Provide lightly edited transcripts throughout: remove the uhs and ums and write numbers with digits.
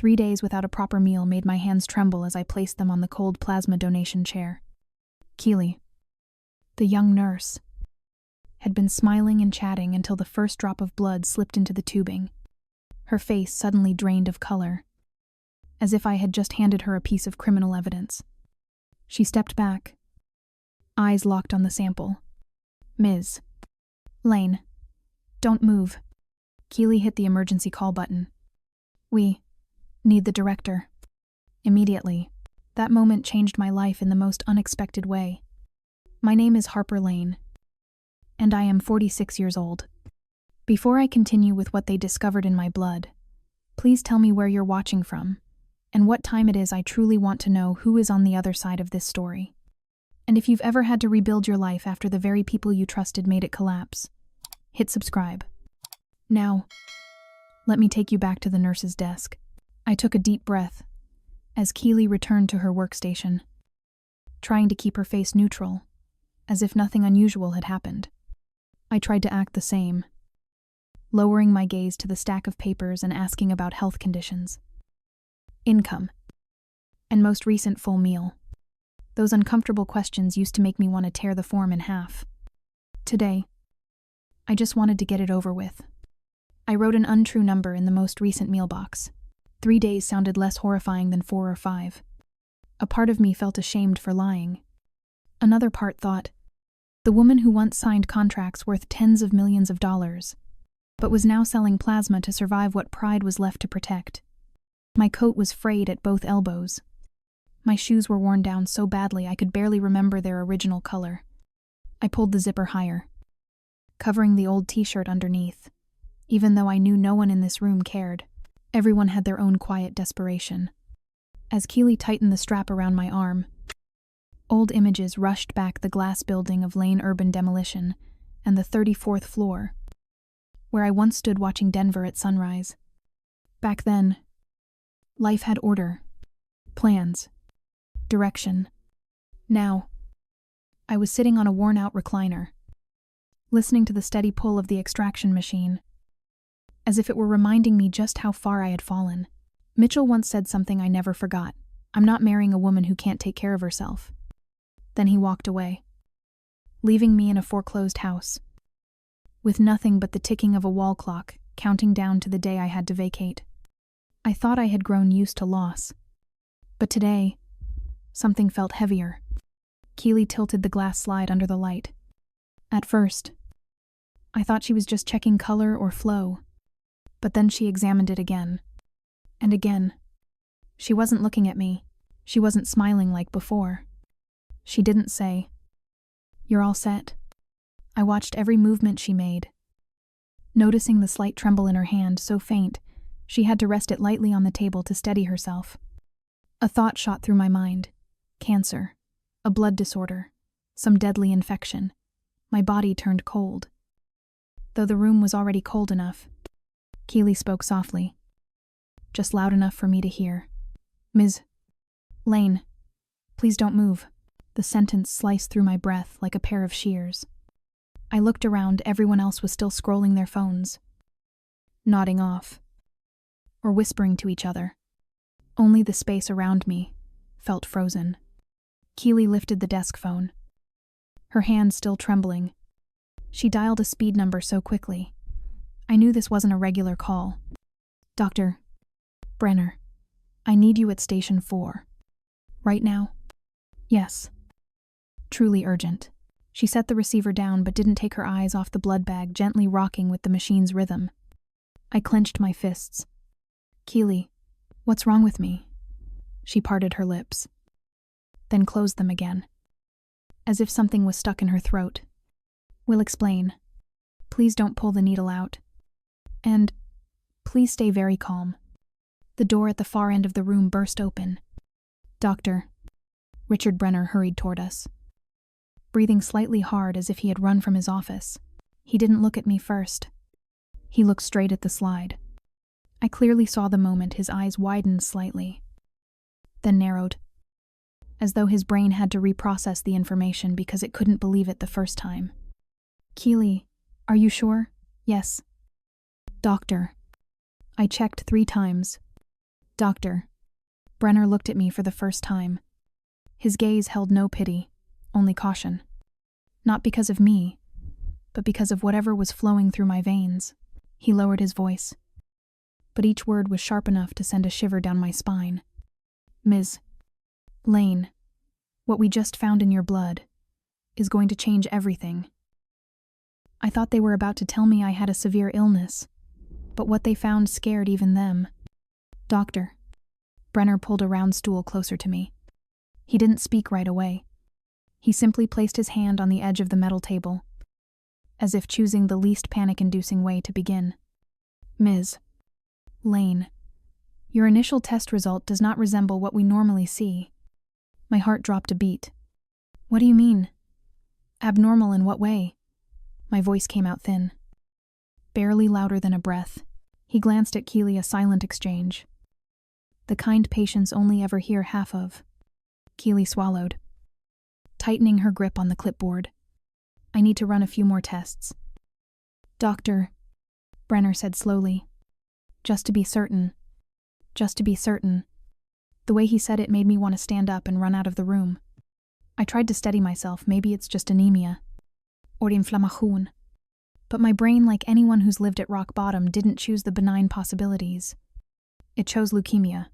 3 days without a proper meal made my hands tremble as I placed them on the cold plasma donation chair. Keely, the young nurse, had been smiling and chatting until the first drop of blood slipped into the tubing. Her face suddenly drained of color, as if I had just handed her a piece of criminal evidence. She stepped back, eyes locked on the sample. Ms. Lane, don't move. Keely hit the emergency call button. We need the director. Immediately, that moment changed my life in the most unexpected way. My name is Harper Lane, and I am 46 years old. Before I continue with what they discovered in my blood, please tell me where you're watching from, and what time it is. I truly want to know who is on the other side of this story. And if you've ever had to rebuild your life after the very people you trusted made it collapse, hit subscribe. Now, let me take you back to the nurse's desk. I took a deep breath as Keely returned to her workstation, trying to keep her face neutral, as if nothing unusual had happened. I tried to act the same, lowering my gaze to the stack of papers and asking about health conditions, income, and most recent full meal. Those uncomfortable questions used to make me want to tear the form in half. Today, I just wanted to get it over with. I wrote an untrue number in the most recent meal box. 3 days sounded less horrifying than 4 or 5. A part of me felt ashamed for lying. Another part thought, the woman who once signed contracts worth tens of millions of dollars, but was now selling plasma to survive what pride was left to protect. My coat was frayed at both elbows. My shoes were worn down so badly I could barely remember their original color. I pulled the zipper higher, covering the old t-shirt underneath. Even though I knew no one in this room cared, everyone had their own quiet desperation. As Keely tightened the strap around my arm, old images rushed back: the glass building of Lane Urban Demolition and the 34th floor, where I once stood watching Denver at sunrise. Back then, life had order, plans, direction. Now, I was sitting on a worn-out recliner, listening to the steady pull of the extraction machine, as if it were reminding me just how far I had fallen. Mitchell once said something I never forgot: I'm not marrying a woman who can't take care of herself. Then he walked away, leaving me in a foreclosed house, with nothing but the ticking of a wall clock counting down to the day I had to vacate. I thought I had grown used to loss, but today, something felt heavier. Keely tilted the glass slide under the light. At first, I thought she was just checking color or flow, but then she examined it again, and again. She wasn't looking at me. She wasn't smiling like before. She didn't say, "You're all set." I watched every movement she made, noticing the slight tremble in her hand, so faint she had to rest it lightly on the table to steady herself. A thought shot through my mind: cancer, a blood disorder, some deadly infection. My body turned cold, though the room was already cold enough. Keely spoke softly, just loud enough for me to hear. "Ms. Lane, please don't move." The sentence sliced through my breath like a pair of shears. I looked around. Everyone else was still scrolling their phones, nodding off, or whispering to each other. Only the space around me felt frozen. Keely lifted the desk phone, her hand still trembling. She dialed a speed number so quickly, I knew this wasn't a regular call. "Dr. Brenner, I need you at Station 4. Right now?" "Yes." "Truly urgent." She set the receiver down but didn't take her eyes off the blood bag gently rocking with the machine's rhythm. I clenched my fists. "Keely, what's wrong with me?" She parted her lips, then closed them again, as if something was stuck in her throat. "We'll explain. Please don't pull the needle out. And please stay very calm." The door at the far end of the room burst open. "Doctor." Richard Brenner hurried toward us, breathing slightly hard as if he had run from his office. He didn't look at me first. He looked straight at the slide. I clearly saw the moment his eyes widened slightly, then narrowed, as though his brain had to reprocess the information because it couldn't believe it the first time. "Keely, are you sure?" "Yes." "Doctor." I checked 3 times. Doctor. Brenner looked at me for the first time. His gaze held no pity, only caution. Not because of me, but because of whatever was flowing through my veins. He lowered his voice, but each word was sharp enough to send a shiver down my spine. Ms. Lane, what we just found in your blood is going to change everything. I thought they were about to tell me I had a severe illness, but what they found scared even them. Doctor. Brenner pulled a round stool closer to me. He didn't speak right away. He simply placed his hand on the edge of the metal table, as if choosing the least panic-inducing way to begin. Ms. Lane, your initial test result does not resemble what we normally see. My heart dropped a beat. What do you mean? Abnormal in what way? My voice came out thin, barely louder than a breath. He glanced at Keely, a silent exchange. The kind patients only ever hear half of. Keely swallowed, tightening her grip on the clipboard. I need to run a few more tests. Doctor, Brenner said slowly. Just to be certain. Just to be certain. The way he said it made me want to stand up and run out of the room. I tried to steady myself, maybe it's just anemia. Or inflammation. But my brain, like anyone who's lived at rock bottom, didn't choose the benign possibilities. It chose leukemia,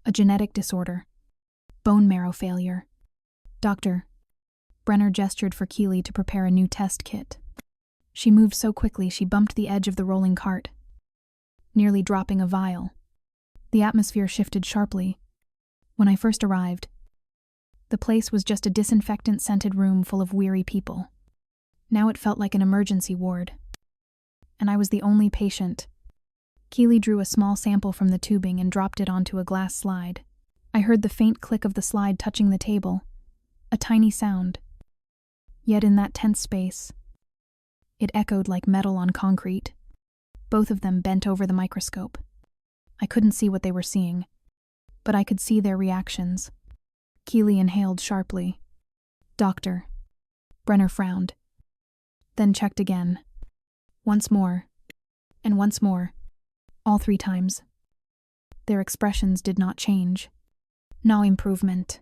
a genetic disorder. Bone marrow failure. Doctor. Brenner gestured for Keely to prepare a new test kit. She moved so quickly she bumped the edge of the rolling cart, nearly dropping a vial. The atmosphere shifted sharply. When I first arrived, the place was just a disinfectant-scented room full of weary people. Now it felt like an emergency ward. And I was the only patient. Keely drew a small sample from the tubing and dropped it onto a glass slide. I heard the faint click of the slide touching the table, a tiny sound. Yet in that tense space, it echoed like metal on concrete. Both of them bent over the microscope. I couldn't see what they were seeing, but I could see their reactions. Keely inhaled sharply. Doctor. Brenner frowned, then checked again. Once more, and once more, all 3 times. Their expressions did not change. No improvement.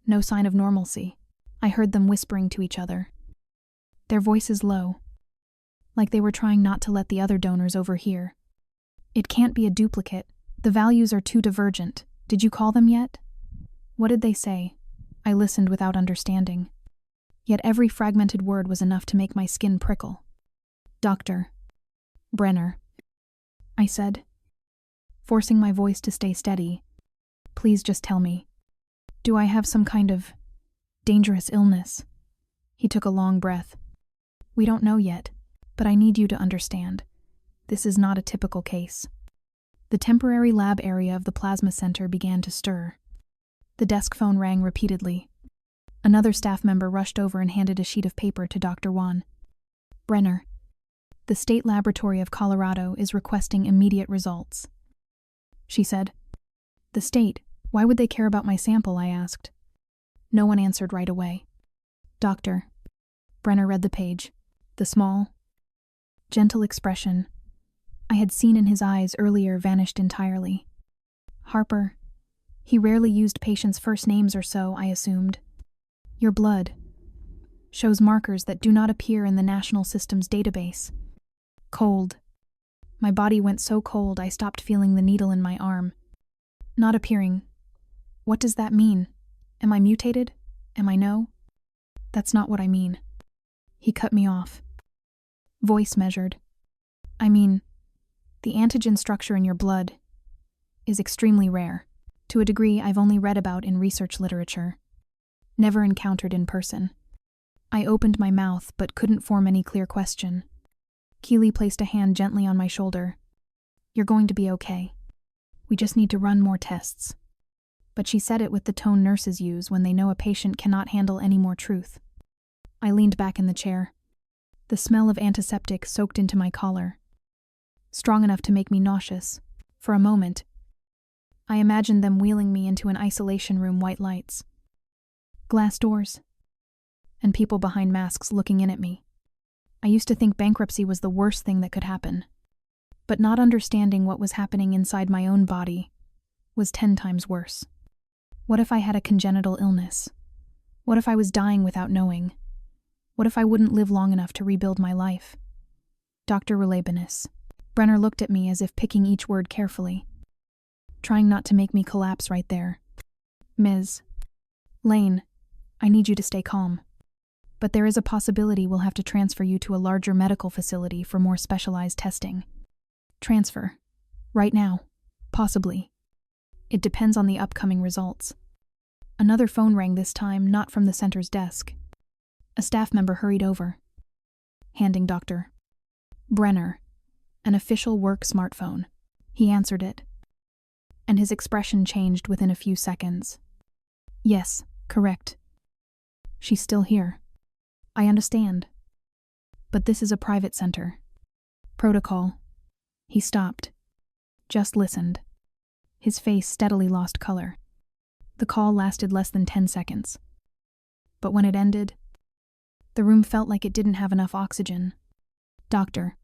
No sign of normalcy. I heard them whispering to each other, their voices low, like they were trying not to let the other donors overhear. It can't be a duplicate. The values are too divergent. Did you call them yet? What did they say? I listened without understanding. Yet every fragmented word was enough to make my skin prickle. Doctor. Brenner. I said, forcing my voice to stay steady. Please just tell me. Do I have some kind of dangerous illness? He took a long breath. We don't know yet, but I need you to understand. This is not a typical case. The temporary lab area of the plasma center began to stir. The desk phone rang repeatedly. Another staff member rushed over and handed a sheet of paper to Dr. Wan. Brenner. The State Laboratory of Colorado is requesting immediate results. She said. The state? Why would they care about my sample? I asked. No one answered right away. Doctor. Brenner read the page. The small, gentle expression I had seen in his eyes earlier vanished entirely. Harper. He rarely used patients' first names or so, I assumed. Your blood shows markers that do not appear in the national system's database. Cold. My body went so cold I stopped feeling the needle in my arm. Not appearing. What does that mean? Am I mutated? Am I no? That's not what I mean. He cut me off. Voice measured. I mean, the antigen structure in your blood is extremely rare, to a degree I've only read about in research literature, never encountered in person. I opened my mouth but couldn't form any clear question. Keely placed a hand gently on my shoulder. You're going to be okay. We just need to run more tests. But she said it with the tone nurses use when they know a patient cannot handle any more truth. I leaned back in the chair. The smell of antiseptic soaked into my collar, strong enough to make me nauseous. For a moment, I imagined them wheeling me into an isolation room, white lights, glass doors, and people behind masks looking in at me. I used to think bankruptcy was the worst thing that could happen. But not understanding what was happening inside my own body was 10 times worse. What if I had a congenital illness? What if I was dying without knowing? What if I wouldn't live long enough to rebuild my life? Dr. Relabanus. Brenner looked at me as if picking each word carefully, trying not to make me collapse right there. Ms. Lane, I need you to stay calm. But there is a possibility we'll have to transfer you to a larger medical facility for more specialized testing. Transfer. Right now. Possibly. It depends on the upcoming results. Another phone rang this time, not from the center's desk. A staff member hurried over, handing Dr. Brenner an official work smartphone. He answered it, and his expression changed within a few seconds. Yes, correct. She's still here. I understand. But this is a private center. Protocol. He stopped. Just listened. His face steadily lost color. The call lasted less than 10 seconds. But when it ended, the room felt like it didn't have enough oxygen. Doctor.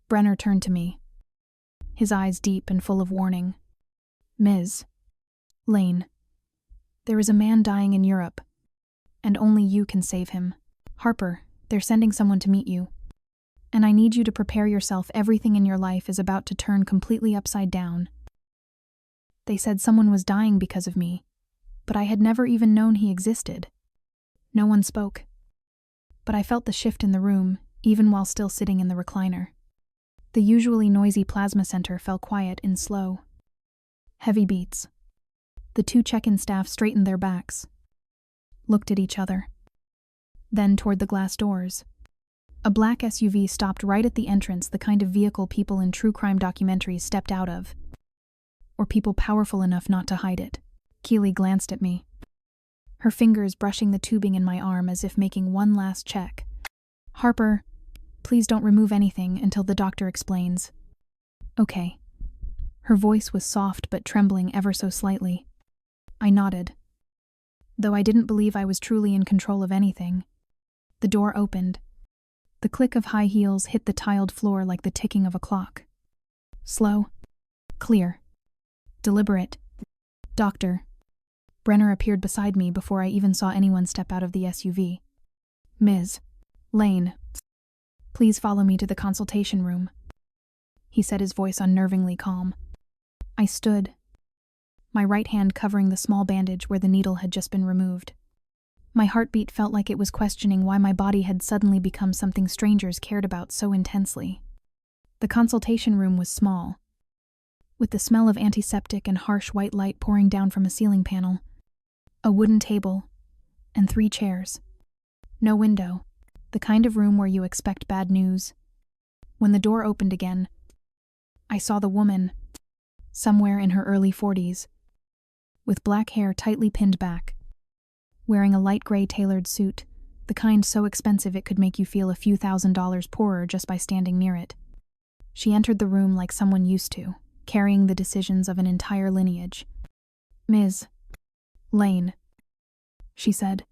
Brenner turned to me, his eyes deep and full of warning. Ms. Lane. There is a man dying in Europe, and only you can save him. Harper, they're sending someone to meet you. And I need you to prepare yourself. Everything in your life is about to turn completely upside down. They said someone was dying because of me, but I had never even known he existed. No one spoke, but I felt the shift in the room, even while still sitting in the recliner. The usually noisy plasma center fell quiet and slow. Heavy beats. The two check-in staff straightened their backs, looked at each other, then toward the glass doors. A black SUV stopped right at the entrance, the kind of vehicle people in true crime documentaries stepped out of, or people powerful enough not to hide it. Keely glanced at me, her fingers brushing the tubing in my arm as if making one last check. Harper, please don't remove anything until the doctor explains. Okay. Her voice was soft but trembling ever so slightly. I nodded, though I didn't believe I was truly in control of anything. The door opened. The click of high heels hit the tiled floor like the ticking of a clock. Slow. Clear. Deliberate. Doctor. Brenner appeared beside me before I even saw anyone step out of the SUV. Ms. Lane. Please follow me to the consultation room. He said, his voice unnervingly calm. I stood, my right hand covering the small bandage where the needle had just been removed. My heartbeat felt like it was questioning why my body had suddenly become something strangers cared about so intensely. The consultation room was small, with the smell of antiseptic and harsh white light pouring down from a ceiling panel, a wooden table, and 3 chairs. No window, the kind of room where you expect bad news. When the door opened again, I saw the woman, somewhere in her early 40s, with black hair tightly pinned back, wearing a light gray tailored suit, the kind so expensive it could make you feel a few $1,000s poorer just by standing near it. She entered the room like someone used to, carrying the decisions of an entire lineage. Ms. Lane, she said,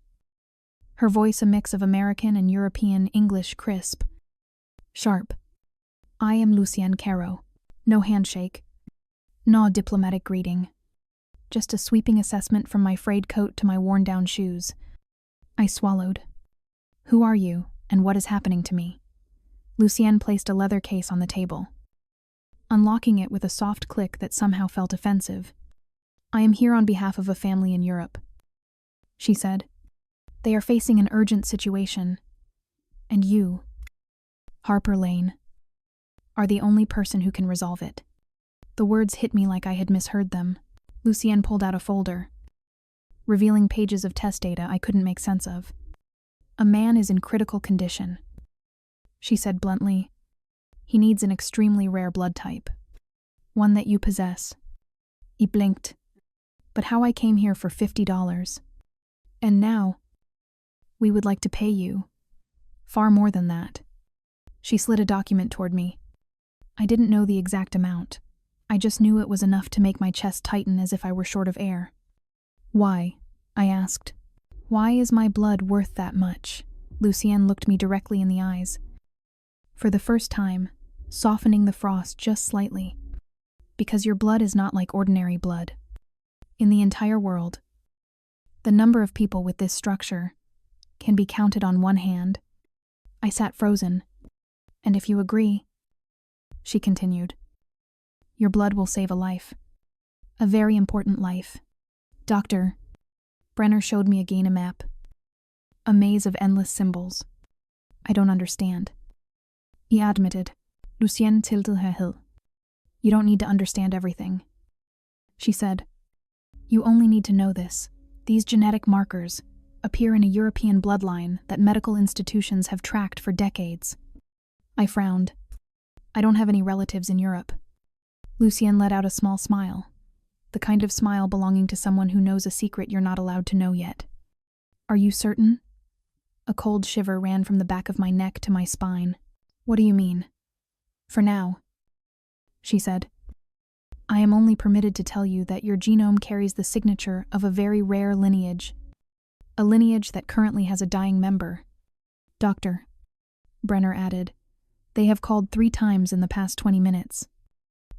her voice a mix of American and European English, crisp, sharp. I am Lucienne Caro. No handshake. No diplomatic greeting. Just a sweeping assessment from my frayed coat to my worn-down shoes. I swallowed. Who are you, and what is happening to me? Lucienne placed a leather case on the table, unlocking it with a soft click that somehow felt offensive. I am here on behalf of a family in Europe, she said. They are facing an urgent situation, and you, Harper Lane, are the only person who can resolve it. The words hit me like I had misheard them. Lucienne pulled out a folder, revealing pages of test data I couldn't make sense of. A man is in critical condition, she said bluntly. He needs an extremely rare blood type, one that you possess. He blinked. But how I came here for $50. And now, we would like to pay you far more than that. She slid a document toward me. I didn't know the exact amount. I just knew it was enough to make my chest tighten as if I were short of air. Why? I asked. Why is my blood worth that much? Lucienne looked me directly in the eyes, for the first time, softening the frost just slightly. Because your blood is not like ordinary blood. In the entire world, the number of people with this structure can be counted on one hand. I sat frozen. And if you agree, she continued, your blood will save a life. A very important life. Doctor, Brenner showed me again a map. A maze of endless symbols. I don't understand. He admitted. Lucienne tilted her heel. You don't need to understand everything. She said, you only need to know this. These genetic markers appear in a European bloodline that medical institutions have tracked for decades. I frowned. I don't have any relatives in Europe. Lucienne let out a small smile, the kind of smile belonging to someone who knows a secret you're not allowed to know yet. Are you certain? A cold shiver ran from the back of my neck to my spine. What do you mean? For now, she said. I am only permitted to tell you that your genome carries the signature of a very rare lineage. A lineage that currently has a dying member. Doctor, Brenner added, they have called 3 times in the past 20 minutes.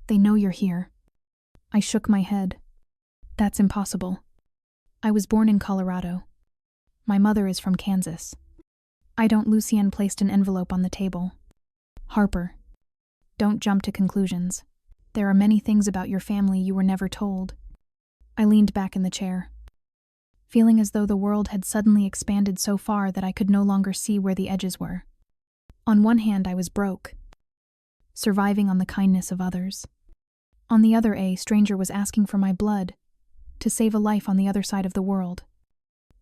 They know you're here. I shook my head. That's impossible. I was born in Colorado. My mother is from Kansas. I don't. Lucienne placed an envelope on the table. Harper, don't jump to conclusions. There are many things about your family you were never told. I leaned back in the chair, feeling as though the world had suddenly expanded so far that I could no longer see where the edges were. On one hand, I was broke, surviving on the kindness of others. On the other, a stranger was asking for my blood to save a life on the other side of the world.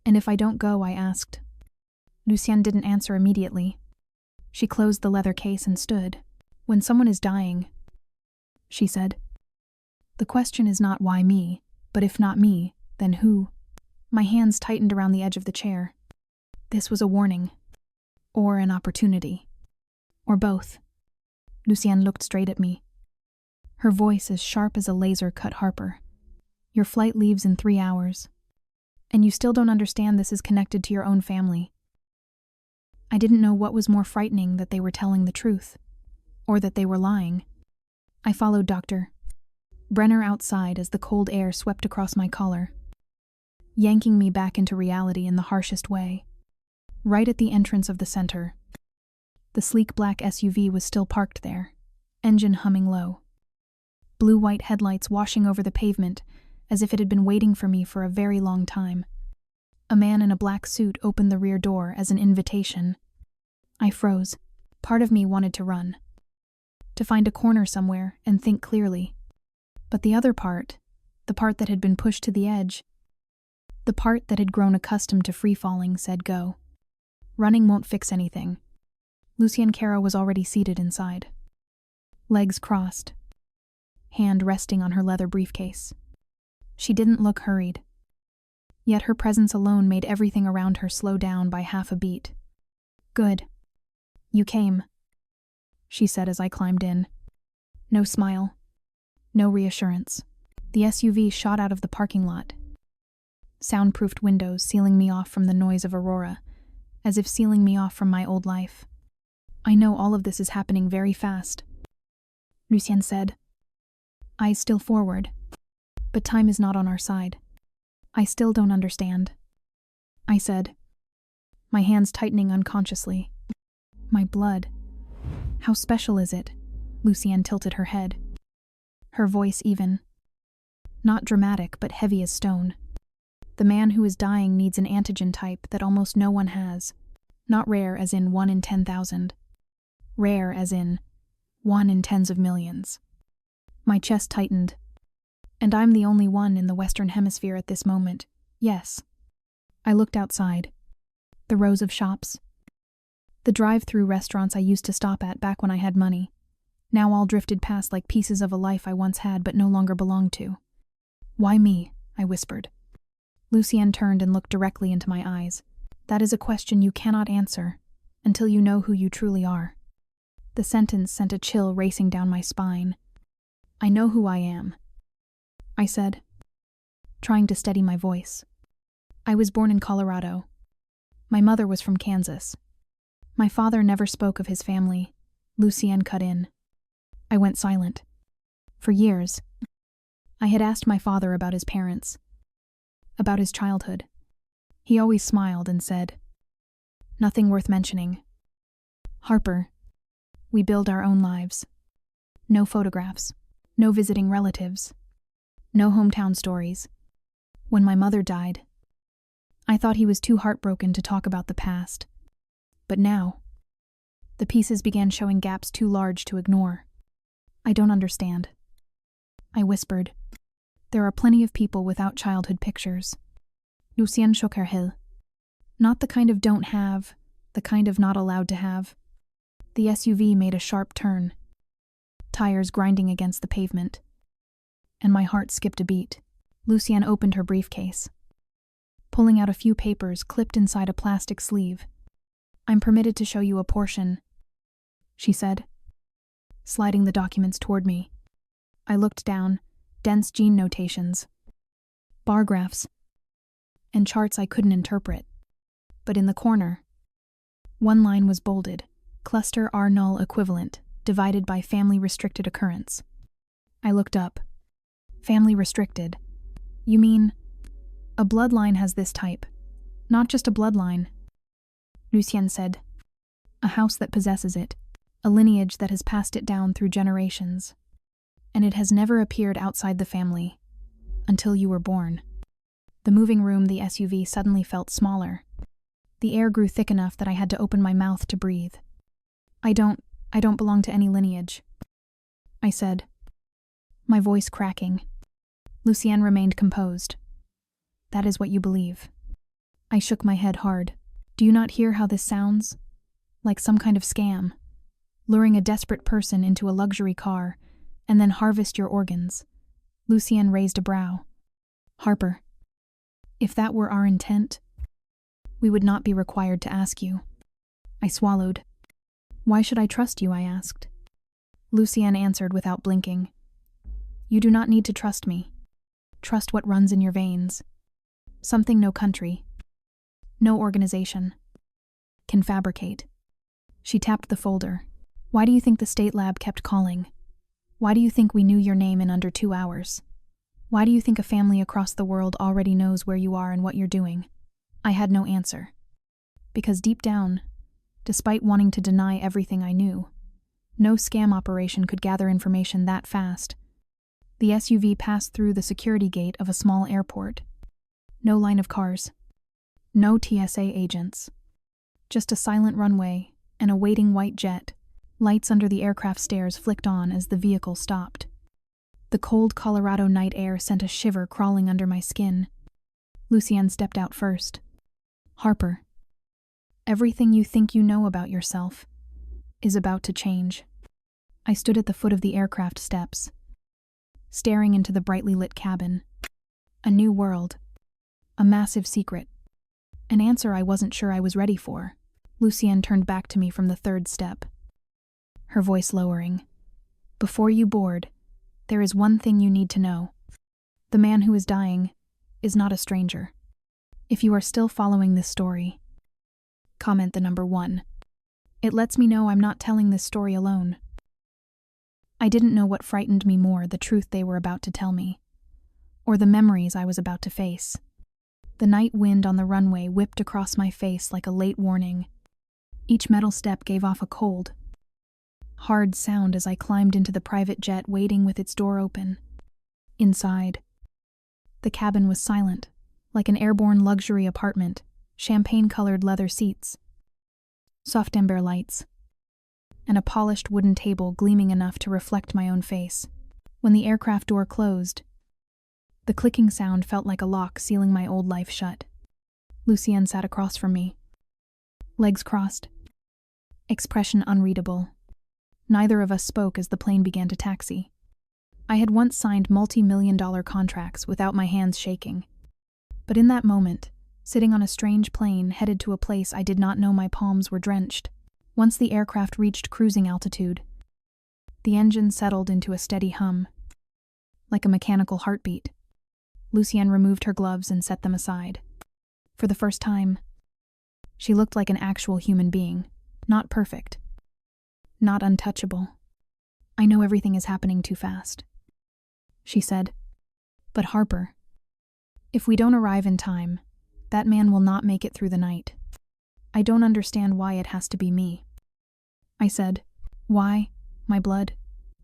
And if I don't go, I asked. Lucienne didn't answer immediately. She closed the leather case and stood. When someone is dying, she said, the question is not why me, but if not me, then who? My hands tightened around the edge of the chair. This was a warning. Or an opportunity. Or both. Lucienne looked straight at me. Her voice as sharp as a laser cut. Harper, your flight leaves in 3 hours. And you still don't understand this is connected to your own family. I didn't know what was more frightening, that they were telling the truth, or that they were lying. I followed Dr. Brenner outside as the cold air swept across my collar, yanking me back into reality in the harshest way. Right at the entrance of the center, the sleek black SUV was still parked there, engine humming low. Blue-white headlights washing over the pavement as if it had been waiting for me for a very long time. A man in a black suit opened the rear door as an invitation. I froze. Part of me wanted to run, to find a corner somewhere and think clearly. But the other part, the part that had been pushed to the edge, the part that had grown accustomed to free-falling, said go. Running won't fix anything. Lucienne Caro was already seated inside. Legs crossed, hand resting on her leather briefcase. She didn't look hurried. Yet her presence alone made everything around her slow down by half a beat. Good. You came, she said as I climbed in. No smile. No reassurance. The SUV shot out of the parking lot. Soundproofed windows sealing me off from the noise of Aurora, as if sealing me off from my old life. I know all of this is happening very fast, Lucienne said, eyes still forward. But time is not on our side. I still don't understand, I said, my hands tightening unconsciously. My blood. How special is it? Lucienne tilted her head, her voice even. Not dramatic, but heavy as stone. The man who is dying needs an antigen type that almost no one has. Not rare as in 1 in 10,000. Rare as in 1 in tens of millions. My chest tightened. And I'm the only one in the Western Hemisphere at this moment. Yes. I looked outside. The rows of shops. The drive-through restaurants I used to stop at back when I had money. Now all drifted past like pieces of a life I once had but no longer belonged to. Why me? I whispered. Lucienne turned and looked directly into my eyes. That is a question you cannot answer until you know who you truly are. The sentence sent a chill racing down my spine. I know who I am, I said, trying to steady my voice. I was born in Colorado. My mother was from Kansas. My father never spoke of his family. Lucienne cut in. I went silent. For years, I had asked my father about his parents, about his childhood. He always smiled and said, "Nothing worth mentioning. Harper, we build our own lives. No photographs, no visiting relatives, no hometown stories. When my mother died, I thought he was too heartbroken to talk about the past. But now, the pieces began showing gaps too large to ignore. I don't understand." I whispered, "There are plenty of people without childhood pictures." Lucien shook her head. "Not the kind of don't have, the kind of not allowed to have." The SUV made a sharp turn, tires grinding against the pavement, and my heart skipped a beat. Lucien opened her briefcase, pulling out a few papers clipped inside a plastic sleeve. "I'm permitted to show you a portion," she said, sliding the documents toward me. I looked down, dense gene notations, bar graphs, and charts I couldn't interpret. But in the corner, one line was bolded, cluster R null equivalent, divided by family restricted occurrence. I looked up. Family restricted. You mean, a bloodline has this type, not just a bloodline, Lucien said. A house that possesses it, a lineage that has passed it down through generations. And it has never appeared outside the family, until you were born. The moving room, the SUV, suddenly felt smaller. The air grew thick enough that I had to open my mouth to breathe. I don't belong to any lineage," I said, my voice cracking. Lucien remained composed. "That is what you believe." I shook my head hard. "Do you not hear how this sounds? Like some kind of scam. Luring a desperate person into a luxury car, and then harvest your organs." Lucien raised a brow. "Harper, if that were our intent, we would not be required to ask you." I swallowed. "Why should I trust you?" I asked. Lucien answered without blinking. "You do not need to trust me. Trust what runs in your veins. Something no country, no organization, can fabricate." She tapped the folder. "Why do you think the state lab kept calling? Why do you think we knew your name in under 2 hours? Why do you think a family across the world already knows where you are and what you're doing?" I had no answer. Because deep down, despite wanting to deny everything I knew, no scam operation could gather information that fast. The SUV passed through the security gate of a small airport. No line of cars. No TSA agents. Just a silent runway and a waiting white jet. Lights under the aircraft stairs flicked on as the vehicle stopped. The cold Colorado night air sent a shiver crawling under my skin. Lucien stepped out first. "Harper, everything you think you know about yourself is about to change." I stood at the foot of the aircraft steps, staring into the brightly lit cabin. A new world. A massive secret. An answer I wasn't sure I was ready for. Lucien turned back to me from the third step, her voice lowering. "Before you board, there is one thing you need to know. The man who is dying is not a stranger. If you are still following this story, comment the number 1. It lets me know I'm not telling this story alone." I didn't know what frightened me more, the truth they were about to tell me, or the memories I was about to face. The night wind on the runway whipped across my face like a late warning. Each metal step gave off a cold, hard sound as I climbed into the private jet waiting with its door open. Inside, the cabin was silent, like an airborne luxury apartment, champagne-colored leather seats, soft amber lights, and a polished wooden table gleaming enough to reflect my own face. When the aircraft door closed, the clicking sound felt like a lock sealing my old life shut. Lucien sat across from me, legs crossed, expression unreadable. Neither of us spoke as the plane began to taxi. I had once signed multi-million-dollar contracts without my hands shaking. But in that moment, sitting on a strange plane headed to a place I did not know, my palms were drenched. Once the aircraft reached cruising altitude, the engine settled into a steady hum, like a mechanical heartbeat. Lucien removed her gloves and set them aside. For the first time, she looked like an actual human being, not perfect, not untouchable. "I know everything is happening too fast," she said. "But Harper, If we don't arrive in time, that man will not make it through the night. I don't understand why it has to be me. I said, why, my blood?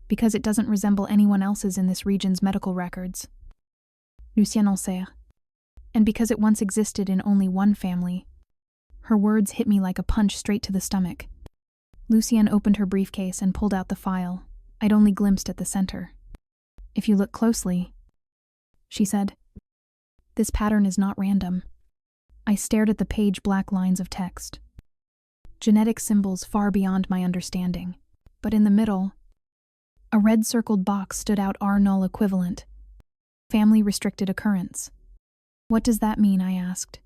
Because it doesn't resemble anyone else's in this region's medical records. Lucien Alcer. And because it once existed in only one family. Her words hit me like a punch straight to the stomach. Lucienne opened her briefcase and pulled out the file. I'd only glimpsed at the center. If you look closely, she said, this pattern is not random. I stared at the page-black lines of text. Genetic symbols far beyond my understanding. But in the middle, a red-circled box stood out, R null equivalent. Family restricted occurrence. What does that mean? I asked.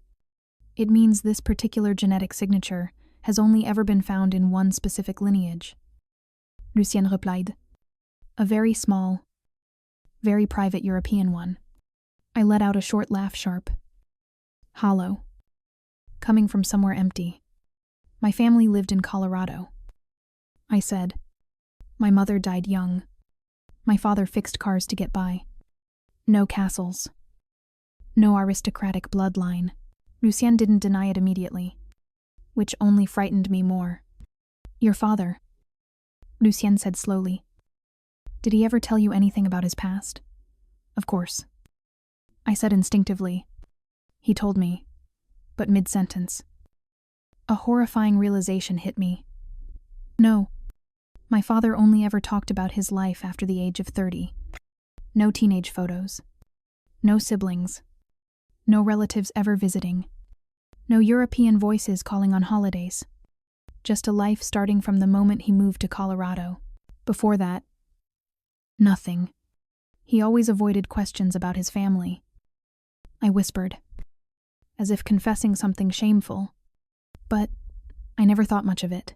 It means this particular genetic signature has only ever been found in one specific lineage. Lucienne replied. A very small, very private European one. I let out a short laugh, sharp, hollow, coming from somewhere empty. My family lived in Colorado. I said. My mother died young. My father fixed cars to get by. No castles. No aristocratic bloodline. Lucienne didn't deny it immediately, which only frightened me more. Your father, Lucienne said slowly. Did he ever tell you anything about his past? Of course. I said instinctively. He told me, but mid-sentence. A horrifying realization hit me. No, my father only ever talked about his life after the age of 30. No teenage photos. No siblings. No relatives ever visiting. No European voices calling on holidays. Just a life starting from the moment he moved to Colorado. Before that, nothing. He always avoided questions about his family. I whispered, as if confessing something shameful. But I never thought much of it.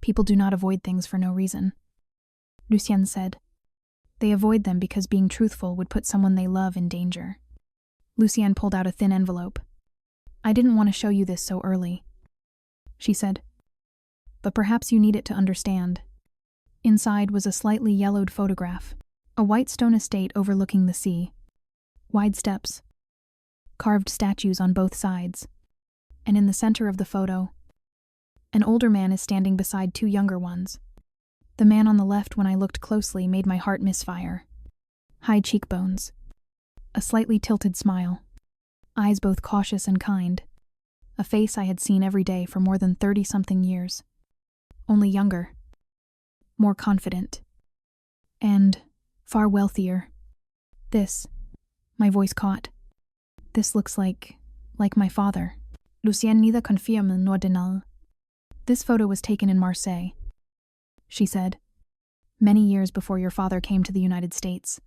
People do not avoid things for no reason. Lucienne said. They avoid them because being truthful would put someone they love in danger. Lucienne pulled out a thin envelope. I didn't want to show you this so early, she said. But perhaps you need it to understand. Inside was a slightly yellowed photograph, a white stone estate overlooking the sea. Wide steps, carved statues on both sides, and in the center of the photo, an older man is standing beside two younger ones. The man on the left, when I looked closely, made my heart misfire. High cheekbones, a slightly tilted smile, eyes both cautious and kind, a face I had seen every day for more than 30-something years. Only younger, more confident, and far wealthier. This, my voice caught. This looks like my father. Lucienne neither confirme nor deny. This photo was taken in Marseille, she said, many years before your father came to the United States.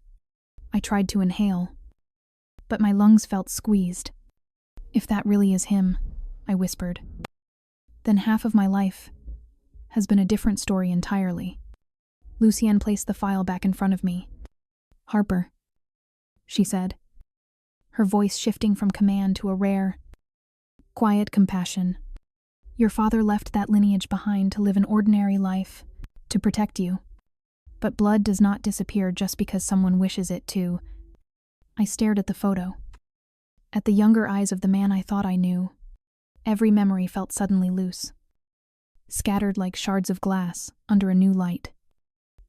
I tried to inhale, but my lungs felt squeezed. If that really is him, I whispered, then half of my life has been a different story entirely. Lucienne placed the file back in front of me. Harper, she said, her voice shifting from command to a rare, quiet compassion. Your father left that lineage behind to live an ordinary life, to protect you. But blood does not disappear just because someone wishes it to. I stared at the photo, at the younger eyes of the man I thought I knew. Every memory felt suddenly loose, scattered like shards of glass under a new light.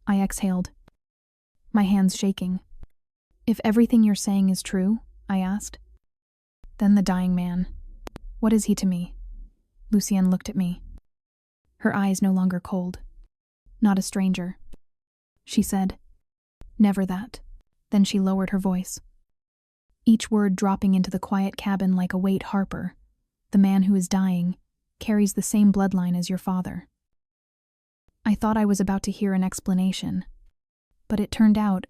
I exhaled, my hands shaking. If everything you're saying is true, I asked, then the dying man, what is he to me? Lucienne looked at me, her eyes no longer cold. Not a stranger, she said. Never that. Then she lowered her voice, each word dropping into the quiet cabin like a weight. Harper, the man who is dying, carries the same bloodline as your father. I thought I was about to hear an explanation, but it turned out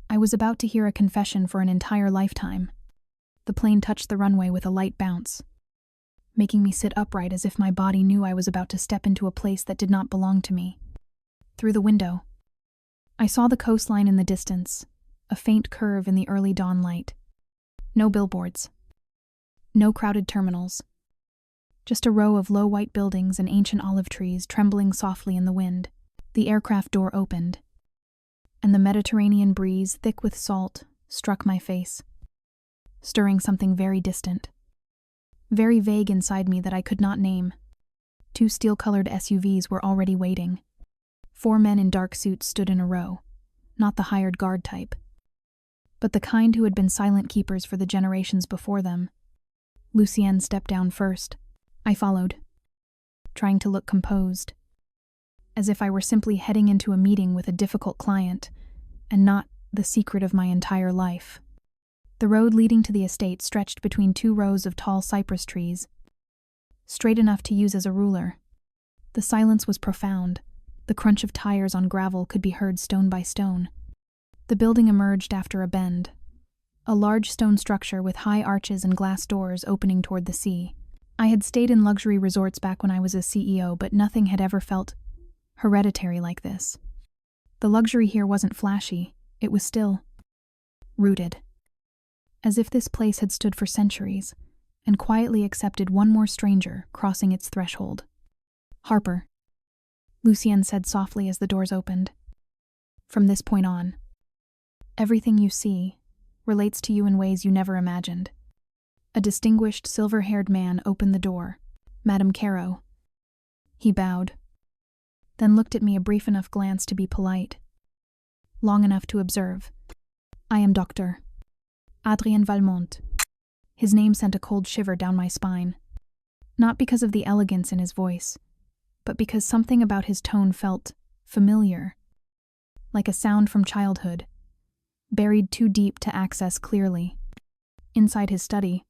I was about to hear a confession for an entire lifetime. The plane touched the runway with a light bounce, making me sit upright as if my body knew I was about to step into a place that did not belong to me. Through the window, I saw the coastline in the distance, a faint curve in the early dawn light. No billboards, no crowded terminals, just a row of low white buildings and ancient olive trees trembling softly in the wind. The aircraft door opened, and the Mediterranean breeze, thick with salt, struck my face. stirring something very distant. Very vague inside me that I could not name. 2 steel-colored SUVs were already waiting. 4 men in dark suits stood in a row, not the hired guard type, but the kind who had been silent keepers for the generations before them. Lucienne stepped down first. I followed, trying to look composed, as if I were simply heading into a meeting with a difficult client, and not the secret of my entire life. The road leading to the estate stretched between 2 rows of tall cypress trees, straight enough to use as a ruler. The silence was profound. The crunch of tires on gravel could be heard stone by stone. The building emerged after a bend, a large stone structure with high arches and glass doors opening toward the sea. I had stayed in luxury resorts back when I was a CEO, but nothing had ever felt hereditary like this. The luxury here wasn't flashy, it was still rooted, as if this place had stood for centuries and quietly accepted one more stranger crossing its threshold. "Harper," Lucienne said softly as the doors opened. "From this point on, everything you see relates to you in ways you never imagined." A distinguished, silver-haired man opened the door. "Madame Caro." He bowed, then looked at me a brief enough glance to be polite, long enough to observe. "I am Dr. Adrien Valmont." His name sent a cold shiver down my spine, not because of the elegance in his voice, but because something about his tone felt familiar, like a sound from childhood, buried too deep to access clearly. Inside his study,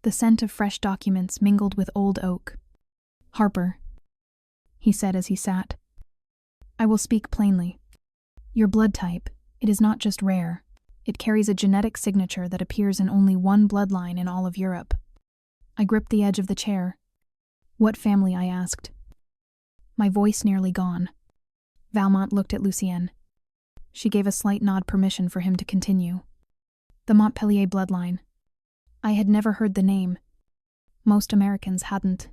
the scent of fresh documents mingled with old oak. "Harper," he said as he sat, "I will speak plainly. Your blood type, it is not just rare, it carries a genetic signature that appears in only one bloodline in all of Europe." I gripped the edge of the chair. "What family?" I asked, my voice nearly gone. Valmont looked at Lucienne. She gave a slight nod, permission for him to continue. "The Montpellier bloodline." I had never heard the name. Most Americans hadn't.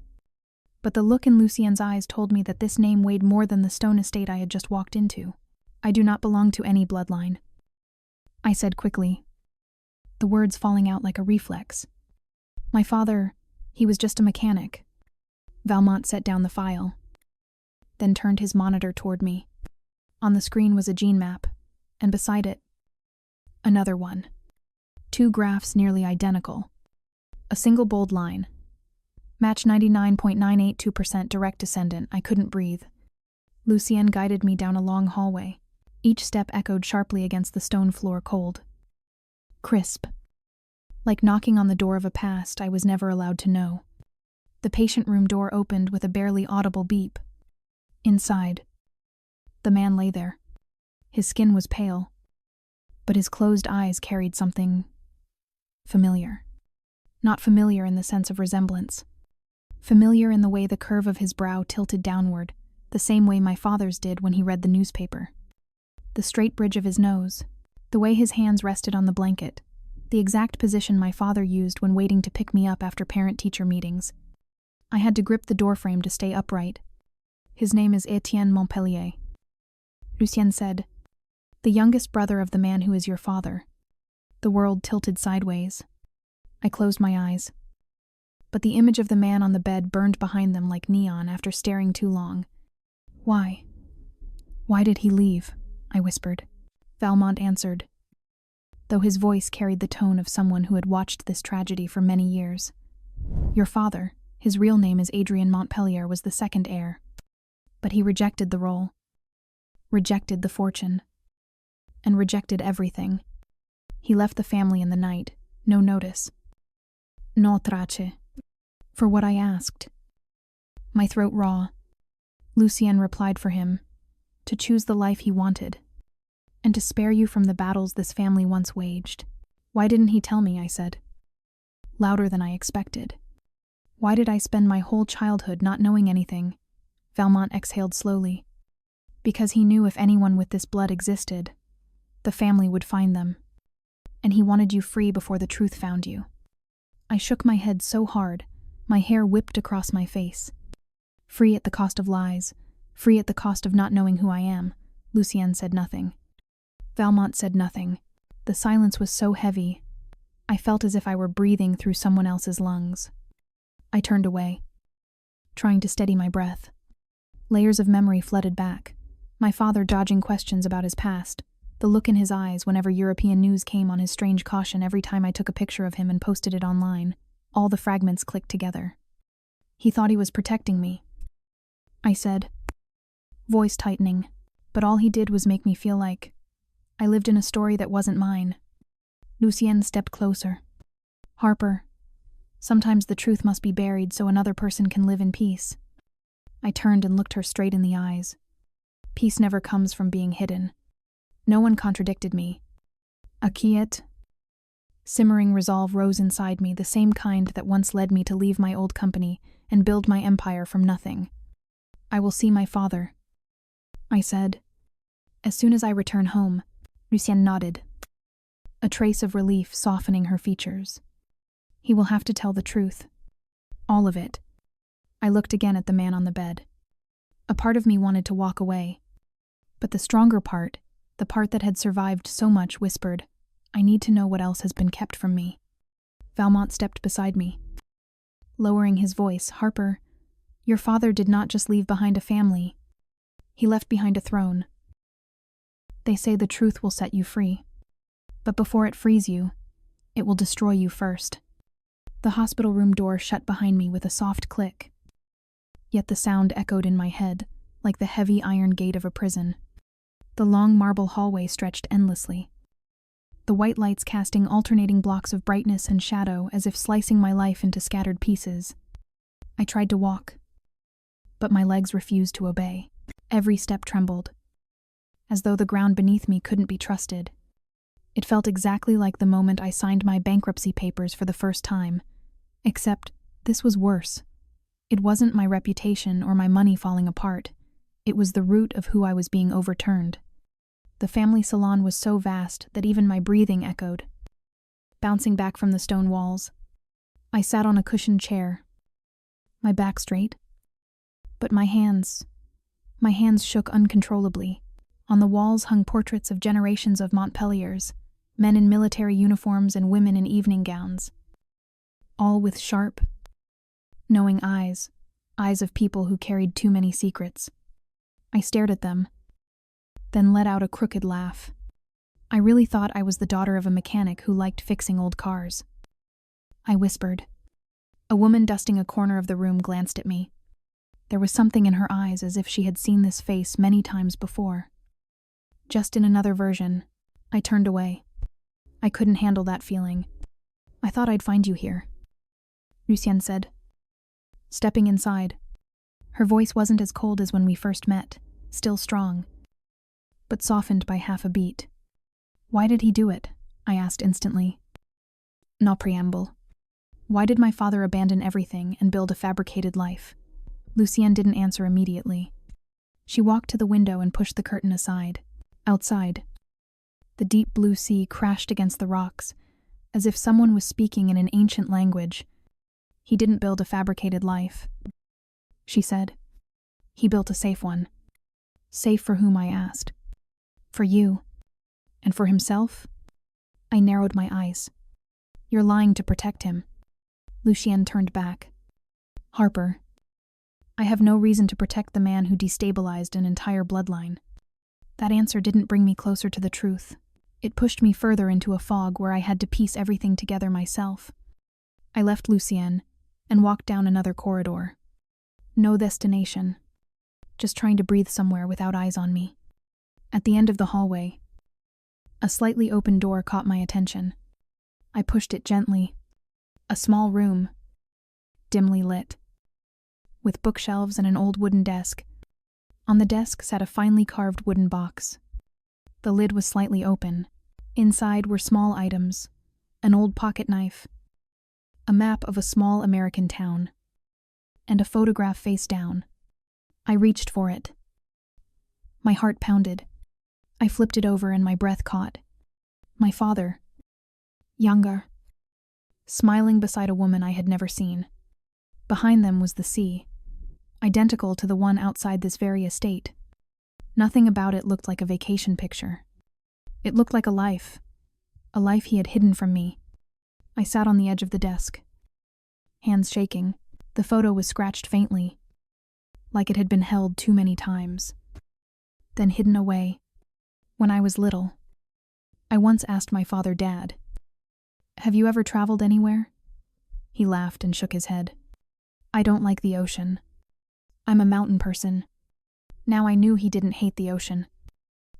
But the look in Lucienne's eyes told me that this name weighed more than the stone estate I had just walked into. "I do not belong to any bloodline," I said quickly, the words falling out like a reflex. "My father, he was just a mechanic." Valmont set down the file, then turned his monitor toward me. On the screen was a gene map, and beside it, another one. 2 graphs nearly identical. A single bold line. "Match 99.982% direct descendant." I couldn't breathe. Lucienne guided me down a long hallway. Each step echoed sharply against the stone floor, cold, crisp, like knocking on the door of a past I was never allowed to know. The patient room door opened with a barely audible beep. Inside, the man lay there. His skin was pale, but his closed eyes carried something familiar. Not familiar in the sense of resemblance. Familiar in the way the curve of his brow tilted downward, the same way my father's did when he read the newspaper. The straight bridge of his nose, the way his hands rested on the blanket, the exact position my father used when waiting to pick me up after parent-teacher meetings. I had to grip the doorframe to stay upright. "His name is Etienne Montpellier," Lucienne said. "The youngest brother of the man who is your father." The world tilted sideways. I closed my eyes. But the image of the man on the bed burned behind them like neon after staring too long. "Why? Why did he leave?" I whispered. Valmont answered, though his voice carried the tone of someone who had watched this tragedy for many years. "Your father, his real name is Adrien Montpellier, was the second heir. But he rejected the role, rejected the fortune, and rejected everything. He left the family in the night, no notice. No trace. For what I asked. My throat raw. Lucienne replied for him, to choose the life he wanted, and to spare you from the battles this family once waged. Why didn't he tell me?" I said, louder than I expected. "Why did I spend my whole childhood not knowing anything?" Valmont exhaled slowly. "Because he knew if anyone with this blood existed, the family would find them. And he wanted you free before the truth found you." I shook my head so hard, my hair whipped across my face. "Free at the cost of lies, free at the cost of not knowing who I am." Lucienne said nothing. Valmont said nothing. The silence was so heavy, I felt as if I were breathing through someone else's lungs. I turned away, trying to steady my breath. Layers of memory flooded back. My father dodging questions about his past, the look in his eyes whenever European news came on his strange caution every time I took a picture of him and posted it online. All the fragments clicked together. He thought he was protecting me, I said, voice tightening, but all he did was make me feel like I lived in a story that wasn't mine. Lucien stepped closer. Harper, sometimes the truth must be buried so another person can live in peace. I turned and looked her straight in the eyes. Peace never comes from being hidden. No one contradicted me. A quiet, simmering resolve rose inside me, the same kind that once led me to leave my old company and build my empire from nothing. I will see my father, I said. As soon as I return home. Lucien nodded, a trace of relief softening her features. He will have to tell the truth. All of it. I looked again at the man on the bed. A part of me wanted to walk away. But the stronger part, the part that had survived so much, whispered, I need to know what else has been kept from me. Valmont stepped beside me. Lowering his voice, Harper, your father did not just leave behind a family. He left behind a throne. They say the truth will set you free. But before it frees you, it will destroy you first. The hospital room door shut behind me with a soft click. Yet the sound echoed in my head, like the heavy iron gate of a prison. The long marble hallway stretched endlessly, the white lights casting alternating blocks of brightness and shadow as if slicing my life into scattered pieces. I tried to walk, but my legs refused to obey. Every step trembled, as though the ground beneath me couldn't be trusted. It felt exactly like the moment I signed my bankruptcy papers for the first time, except this was worse. It wasn't my reputation or my money falling apart. It was the root of who I was being overturned. The family salon was so vast that even my breathing echoed, bouncing back from the stone walls. I sat on a cushioned chair, my back straight, but my hands shook uncontrollably. On the walls hung portraits of generations of Montpelliers, men in military uniforms and women in evening gowns, all with sharp, knowing eyes of people who carried too many secrets. I stared at them, then let out a crooked laugh. I really thought I was the daughter of a mechanic who liked fixing old cars. I whispered. A woman dusting a corner of the room glanced at me. There was something in her eyes as if she had seen this face many times before. Just in another version. I turned away. I couldn't handle that feeling. I thought I'd find you here, Lucien said, stepping inside. Her voice wasn't as cold as when we first met, still strong, but softened by half a beat. Why did he do it? I asked instantly. No preamble. Why did my father abandon everything and build a fabricated life? Lucien didn't answer immediately. She walked to the window and pushed the curtain aside. Outside, the deep blue sea crashed against the rocks, as if someone was speaking in an ancient language. He didn't build a fabricated life, she said. He built a safe one. Safe for whom, I asked. For you. And for himself? I narrowed my eyes. You're lying to protect him. Lucien turned back. Harper, I have no reason to protect the man who destabilized an entire bloodline. That answer didn't bring me closer to the truth. It pushed me further into a fog where I had to piece everything together myself. I left Lucien and walked down another corridor. No destination. Just trying to breathe somewhere without eyes on me. At the end of the hallway, a slightly open door caught my attention. I pushed it gently. A small room, dimly lit, with bookshelves and an old wooden desk. On the desk sat a finely carved wooden box. The lid was slightly open. Inside were small items, an old pocket knife, a map of a small American town, and a photograph face down. I reached for it. My heart pounded. I flipped it over and my breath caught. My father, younger, smiling beside a woman I had never seen. Behind them was the sea, identical to the one outside this very estate. Nothing about it looked like a vacation picture. It looked like a life he had hidden from me. I sat on the edge of the desk, hands shaking. The photo was scratched faintly, like it had been held too many times, then hidden away. When I was little, I once asked my father, "Dad, have you ever traveled anywhere?" He laughed and shook his head. "I don't like the ocean. I'm a mountain person." Now I knew he didn't hate the ocean.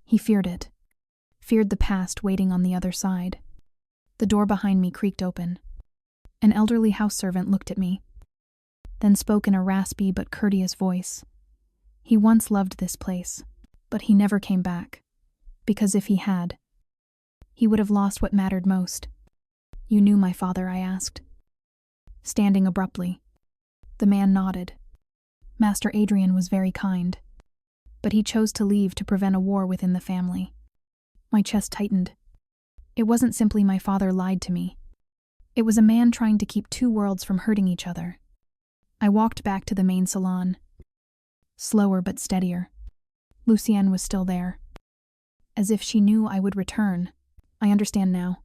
He feared it, feared the past waiting on the other side. The door behind me creaked open. An elderly house servant looked at me, then spoke in a raspy but courteous voice. He once loved this place, but he never came back, because if he had, he would have lost what mattered most. "You knew my father?" I asked, standing abruptly. The man nodded. "Master Adrian was very kind, but he chose to leave to prevent a war within the family." My chest tightened. It wasn't simply my father lied to me. It was a man trying to keep two worlds from hurting each other. I walked back to the main salon, slower but steadier. Lucienne was still there, as if she knew I would return. "I understand now,"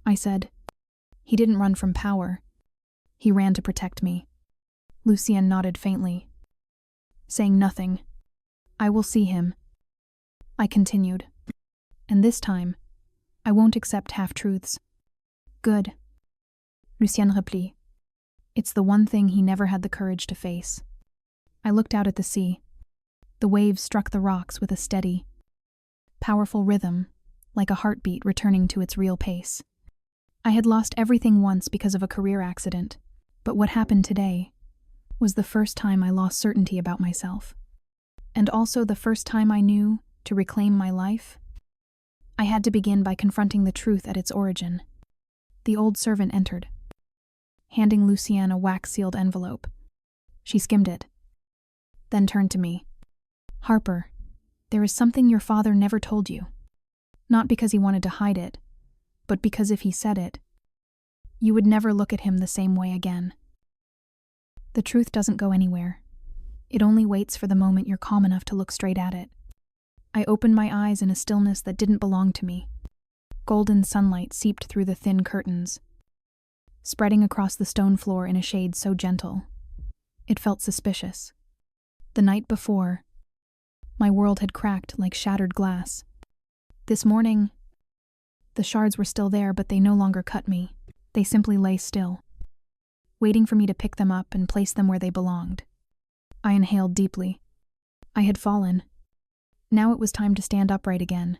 I said. "He didn't run from power. He ran to protect me." Lucienne nodded faintly, saying nothing. "I will see him," I continued. "And this time, I won't accept half-truths." "Good," Lucienne replied. It's the one thing he never had the courage to face. I looked out at the sea. The waves struck the rocks with a steady, powerful rhythm, like a heartbeat returning to its real pace. I had lost everything once because of a career accident, but what happened today was the first time I lost certainty about myself. And also the first time I knew, to reclaim my life, I had to begin by confronting the truth at its origin. The old servant entered, handing Lucienne a wax-sealed envelope. She skimmed it, then turned to me. "Harper, there is something your father never told you. Not because he wanted to hide it, but because if he said it, you would never look at him the same way again. The truth doesn't go anywhere. It only waits for the moment you're calm enough to look straight at it." I opened my eyes in a stillness that didn't belong to me. Golden sunlight seeped through the thin curtains, spreading across the stone floor in a shade so gentle. It felt suspicious. The night before, my world had cracked like shattered glass. This morning, the shards were still there, but they no longer cut me. They simply lay still, waiting for me to pick them up and place them where they belonged. I inhaled deeply. I had fallen. Now it was time to stand upright again.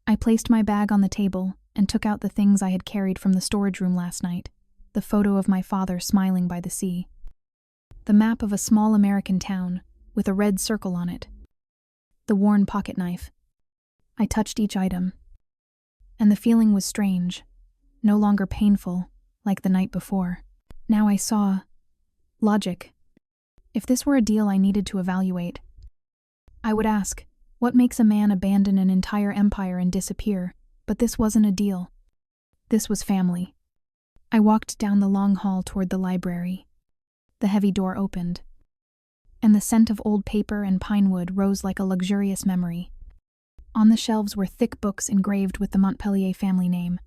I placed my bag on the table and took out the things I had carried from the storage room last night. The photo of my father smiling by the sea. The map of a small American town with a red circle on it. The worn pocket knife. I touched each item, and the feeling was strange, no longer painful like the night before. Now I saw logic. If this were a deal I needed to evaluate, I would ask, what makes a man abandon an entire empire and disappear? But this wasn't a deal. This was family. I walked down the long hall toward the library. The heavy door opened, and the scent of old paper and pine wood rose like a luxurious memory. On the shelves were thick books engraved with the Montpellier family name.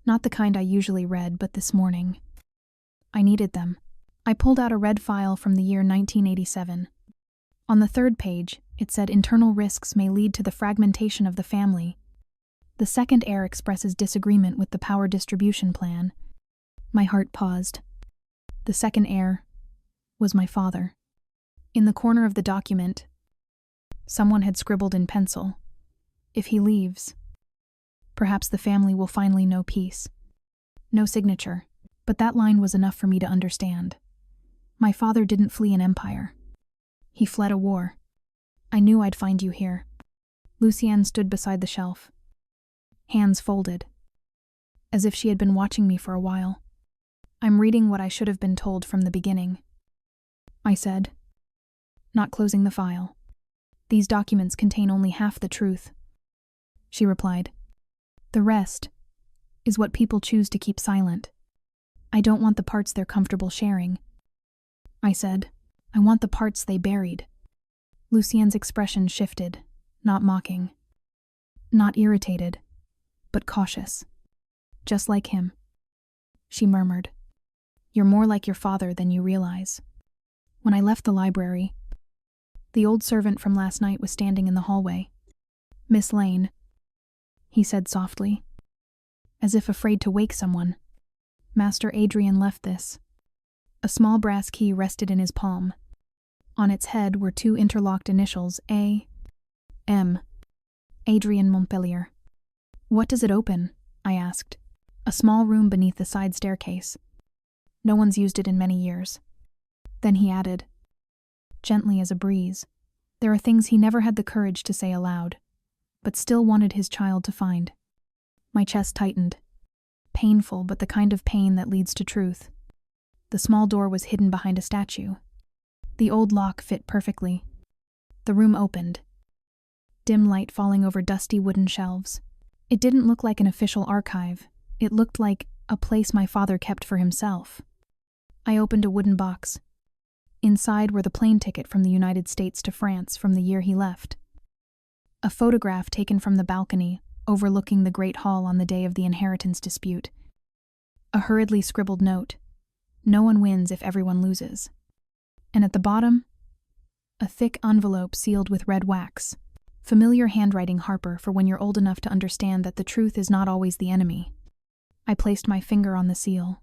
Not the kind I usually read, but this morning, I needed them. I pulled out a red file from the year 1987. On the third page, it said internal risks may lead to the fragmentation of the family. The second heir expresses disagreement with the power distribution plan. My heart paused. The second heir was my father. In the corner of the document, someone had scribbled in pencil, "If he leaves, perhaps the family will finally know peace." No signature, but that line was enough for me to understand. My father didn't flee an empire. He fled a war. "I knew I'd find you here." Lucienne stood beside the shelf, hands folded, as if she had been watching me for a while. "I'm reading what I should have been told from the beginning," I said, not closing the file. "These documents contain only half the truth," she replied. "The rest is what people choose to keep silent. I don't want the parts they're comfortable sharing," I said. "I want the parts they buried." Lucienne's expression shifted, not mocking, not irritated, but cautious, just like him. she murmured. You're more like your father than you realize. When I left the library, the old servant from last night was standing in the hallway. Miss Lane, he said softly, as if afraid to wake someone. Master Adrian left this. A small brass key rested in his palm. On its head were 2 interlocked initials, A. M. Adrian Montpellier. What does it open? I asked. A small room beneath the side staircase. No one's used it in many years. Then he added, gently as a breeze, there are things he never had the courage to say aloud, but still wanted his child to find. My chest tightened. Painful, but the kind of pain that leads to truth. The small door was hidden behind a statue. The old lock fit perfectly. The room opened. Dim light falling over dusty wooden shelves. It didn't look like an official archive. It looked like a place my father kept for himself. I opened a wooden box. Inside were the plane ticket from the United States to France from the year he left. A photograph taken from the balcony, overlooking the Great Hall on the day of the inheritance dispute. A hurriedly scribbled note. No one wins if everyone loses. And at the bottom, a thick envelope sealed with red wax. Familiar handwriting, Harper, for when you're old enough to understand that the truth is not always the enemy. I placed my finger on the seal.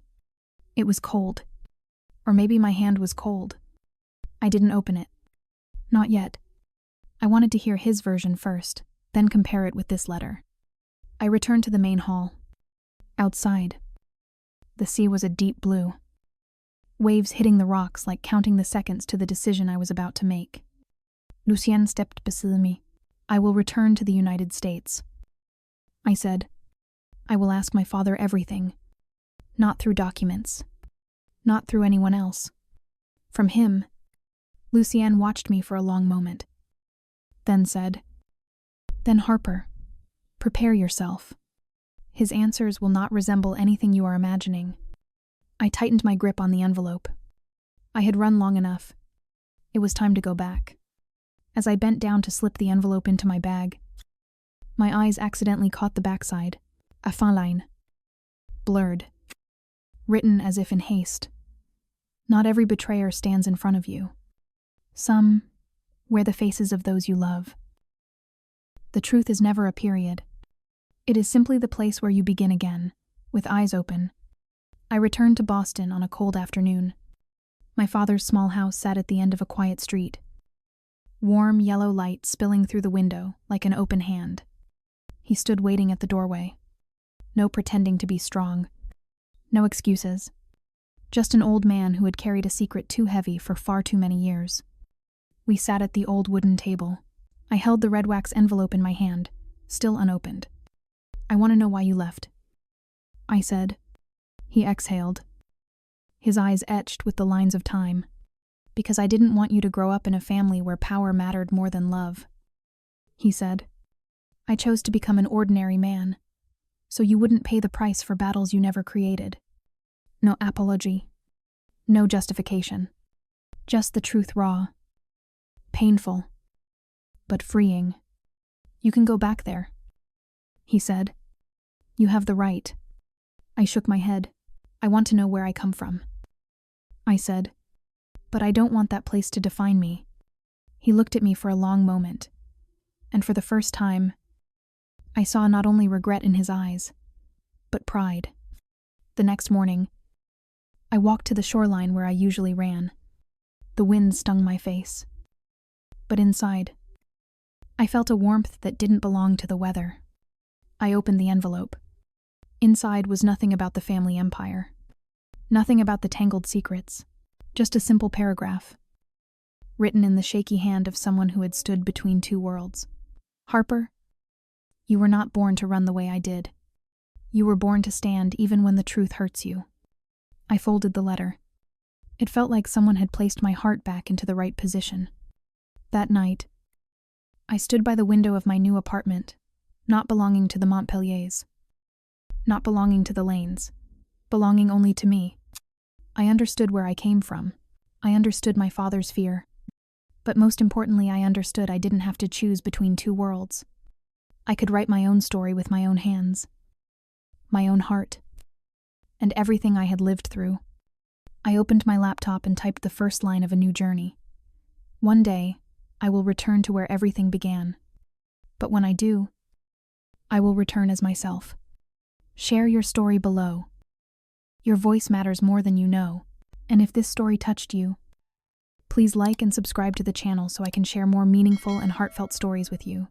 It was cold. Or maybe my hand was cold. I didn't open it. Not yet. I wanted to hear his version first, then compare it with this letter. I returned to the main hall. Outside, the sea was a deep blue. Waves hitting the rocks like counting the seconds to the decision I was about to make. Lucien stepped beside me. I will return to the United States. I said, I will ask my father everything. Not through documents. Not through anyone else. From him. Lucien watched me for a long moment. Then said, Then Harper, prepare yourself. His answers will not resemble anything you are imagining. I tightened my grip on the envelope. I had run long enough. It was time to go back. As I bent down to slip the envelope into my bag, my eyes accidentally caught the backside, a fin line. Blurred. Written as if in haste. Not every betrayer stands in front of you. Some wear the faces of those you love. The truth is never a period. It is simply the place where you begin again, with eyes open. I returned to Boston on a cold afternoon. My father's small house sat at the end of a quiet street. Warm yellow light spilling through the window like an open hand. He stood waiting at the doorway. No pretending to be strong. No excuses. Just an old man who had carried a secret too heavy for far too many years. We sat at the old wooden table. I held the red wax envelope in my hand, still unopened. I want to know why you left, I said. He exhaled. His eyes etched with the lines of time. Because I didn't want you to grow up in a family where power mattered more than love, he said. I chose to become an ordinary man, so you wouldn't pay the price for battles you never created. No apology. No justification. Just the truth raw. Painful. But freeing. You can go back there, he said. You have the right. I shook my head. I want to know where I come from, I said. But I don't want that place to define me. He looked at me for a long moment, and for the first time, I saw not only regret in his eyes, but pride. The next morning, I walked to the shoreline where I usually ran. The wind stung my face. But inside, I felt a warmth that didn't belong to the weather. I opened the envelope. Inside was nothing about the family empire. Nothing about the tangled secrets. Just a simple paragraph. Written in the shaky hand of someone who had stood between two worlds. Harper, you were not born to run the way I did. You were born to stand even when the truth hurts you. I folded the letter. It felt like someone had placed my heart back into the right position. That night, I stood by the window of my new apartment, not belonging to the Montpelliers. Not belonging to the Lanes. Belonging only to me. I understood where I came from. I understood my father's fear. But most importantly, I understood I didn't have to choose between two worlds. I could write my own story with my own hands. My own heart. and everything I had lived through. I opened my laptop and typed the first line of a new journey. One day, I will return to where everything began. But when I do, I will return as myself. Share your story below. Your voice matters more than you know, and if this story touched you, please like and subscribe to the channel so I can share more meaningful and heartfelt stories with you.